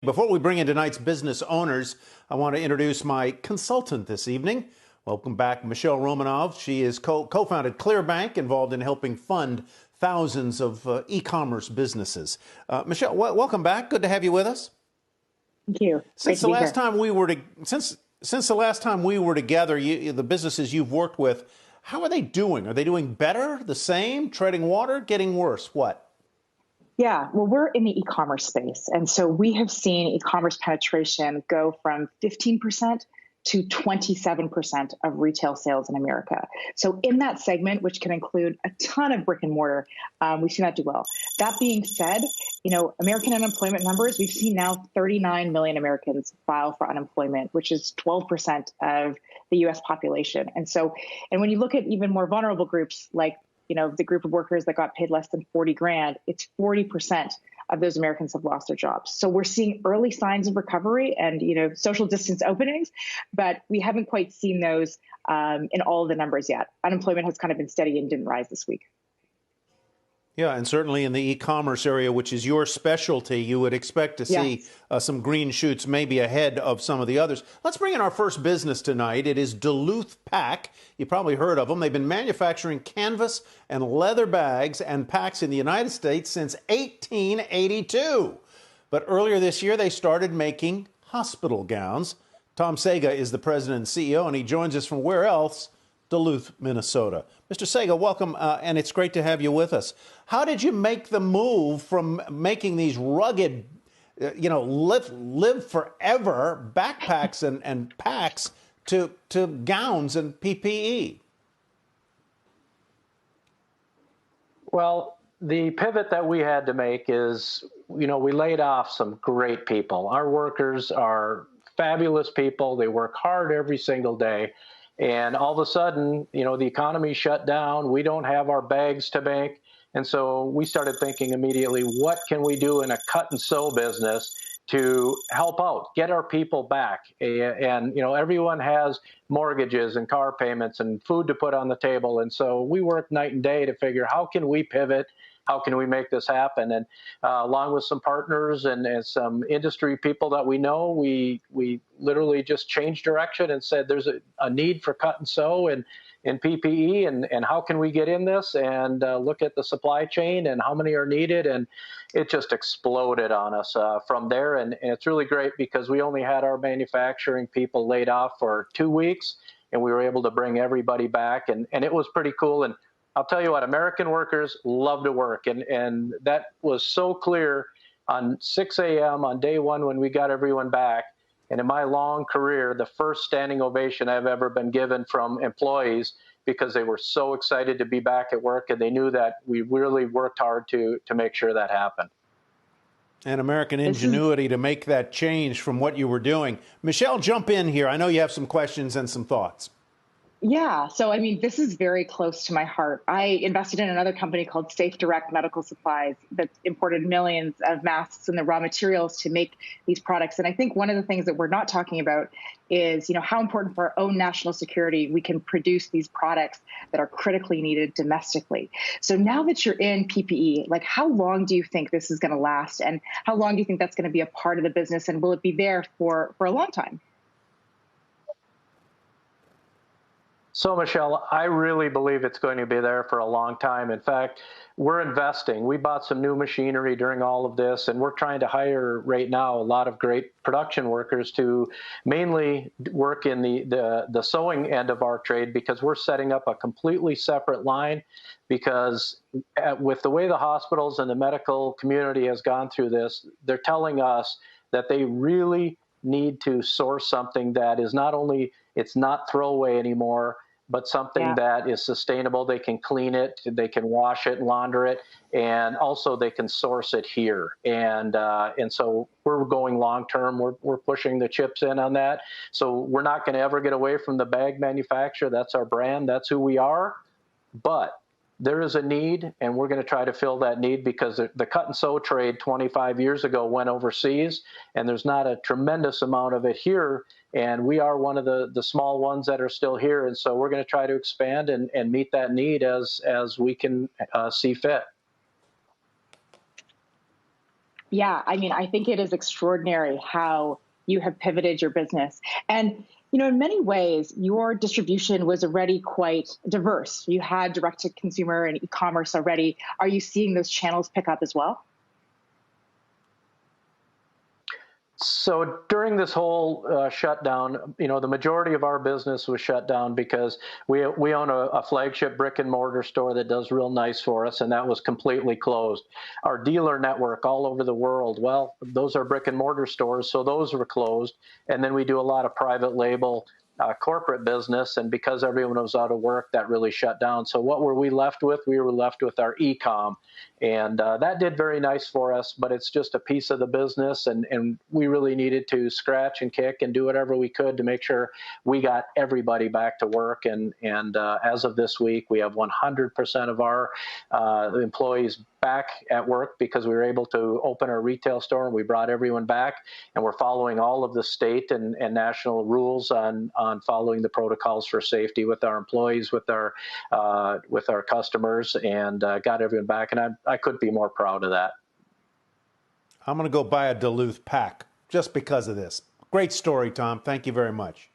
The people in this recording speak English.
Before we bring in tonight's business owners, I want to introduce my consultant this evening. Welcome back, Michele Romanow. She is co-founded ClearBanc, involved in helping fund thousands of e-commerce businesses. Michele, welcome back. Good to have you with us. Thank you. Since the last time we were together, the businesses you've worked with, how are they doing? Are they doing better, the same, treading water, getting worse? What? Yeah, well, we're in the e-commerce space. And so we have seen e-commerce penetration go from 15% to 27% of retail sales in America. So in that segment, which can include a ton of brick and mortar, we've seen that do well. That being said, American unemployment numbers, we've seen now 39 million Americans file for unemployment, which is 12% of the US population. And when you look at even more vulnerable groups like the group of workers that got paid less than 40 grand, it's 40% of those Americans have lost their jobs. So we're seeing early signs of recovery and, social distance openings, but we haven't quite seen those in all of the numbers yet. Unemployment has kind of been steady and didn't rise this week. Yeah, and certainly in the e-commerce area, which is your specialty, you would expect to see some green shoots maybe ahead of some of the others. Let's bring in our first business tonight. It is Duluth Pack. You probably heard of them. They've been manufacturing canvas and leather bags and packs in the United States since 1882. But earlier this year, they started making hospital gowns. Tom Sega is the president and CEO, and he joins us from where else? Duluth, Minnesota. Mr. Sega, welcome, and it's great to have you with us. How did you make the move from making these rugged, live forever backpacks and packs to gowns and PPE? Well, the pivot that we had to make is, we laid off some great people. Our workers are fabulous people. They work hard every single day. And all of a sudden, the economy shut down. We don't have our bags to make. And so we started thinking immediately, what can we do in a cut and sew business to help out, get our people back? And everyone has mortgages and car payments and food to put on the table. And so we worked night and day to figure, how can we pivot? How can we make this happen? And along with some partners and some industry people that we know, we literally just changed direction and said there's a need for cut and sew and PPE, and how can we get in this and look at the supply chain and how many are needed. And it just exploded on us from there. And it's really great because we only had our manufacturing people laid off for 2 weeks, and we were able to bring everybody back. And it was pretty cool. And I'll tell you what, American workers love to work. And that was so clear on 6 a.m. on day one when we got everyone back. And in my long career, the first standing ovation I've ever been given from employees, because they were so excited to be back at work and they knew that we really worked hard to make sure that happened. And American ingenuity to make that change from what you were doing. Michele, jump in here. I know you have some questions and some thoughts. Yeah. So, this is very close to my heart. I invested in another company called Safe Direct Medical Supplies that imported millions of masks and the raw materials to make these products. And I think one of the things that we're not talking about is, how important for our own national security we can produce these products that are critically needed domestically. So now that you're in PPE, how long do you think this is going to last? And how long do you think that's going to be a part of the business? And will it be there for a long time? So, Michele, I really believe it's going to be there for a long time. In fact, we're investing. We bought some new machinery during all of this, and we're trying to hire right now a lot of great production workers to mainly work in the sewing end of our trade, because we're setting up a completely separate line. Because with the way the hospitals and the medical community has gone through this, they're telling us that they really need to source something that is not only, it's not throwaway anymore, but something that is sustainable. They can clean it, they can wash it, launder it, and also they can source it here. And so we're going long term. We're pushing the chips in on that. So we're not going to ever get away from the bag manufacturer. That's our brand. That's who we are. But there is a need, and we're going to try to fill that need, because the cut and sew trade 25 years ago went overseas, and there's not a tremendous amount of it here. And we are one of the small ones that are still here. And so we're going to try to expand and meet that need as we can see fit. Yeah, I mean, I think it is extraordinary how you have pivoted your business. And, in many ways, your distribution was already quite diverse. You had direct to consumer and e-commerce already. Are you seeing those channels pick up as well? So during this whole shutdown, the majority of our business was shut down because we own a flagship brick and mortar store that does real nice for us, and that was completely closed. Our dealer network all over the world, well, those are brick and mortar stores, so those were closed. And then we do a lot of private label corporate business, and because everyone was out of work, that really shut down. So what were we left with? We were left with our e-com, and that did very nice for us, but it's just a piece of the business, and we really needed to scratch and kick and do whatever we could to make sure we got everybody back to work. And as of this week, we have 100% of our employees back at work because we were able to open our retail store, and we brought everyone back, and we're following all of the state and national rules on following the protocols for safety with our employees, with our customers, and got everyone back. And I couldn't be more proud of that. I'm going to go buy a Duluth Pack just because of this. Great story, Tom. Thank you very much.